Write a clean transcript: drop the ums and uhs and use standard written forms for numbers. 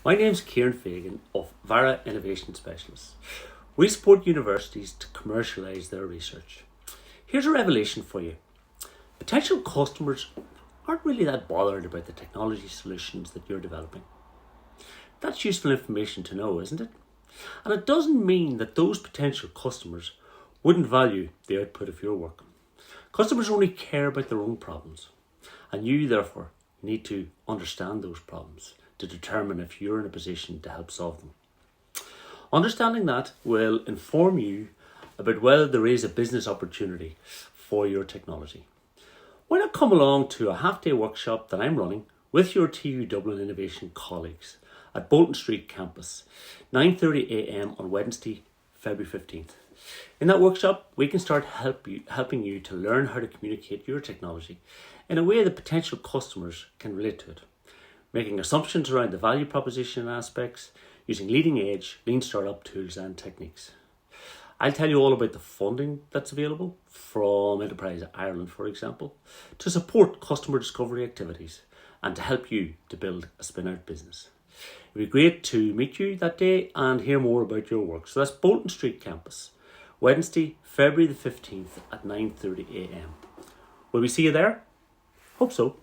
My name's Kieran Fegan of VARA Innovation Specialists. We support universities to commercialise their research. Here's a revelation for you. Potential customers aren't really that bothered about the technology solutions that you're developing. That's useful information to know, isn't it? And it doesn't mean that those potential customers wouldn't value the output of your work. Customers only care about their own problems, and you therefore need to understand those problems to determine if you're in a position to help solve them. Understanding that will inform you about whether there is a business opportunity for your technology. Why not come along to a half-day workshop that I'm running with your TU Dublin Innovation colleagues at Bolton Street campus, 9:30 a.m. on Wednesday, February 15th. In that workshop, we can start helping you to learn how to communicate your technology in a way that potential customers can relate to it, making assumptions around the value proposition aspects, using leading edge lean startup tools and techniques. I'll tell you all about the funding that's available from Enterprise Ireland, for example, to support customer discovery activities and to help you to build a spin-out business. It'd be great to meet you that day and hear more about your work. So that's Bolton Street campus, Wednesday, February the 15th at 9:30 a.m. Will we see you there? Hope so.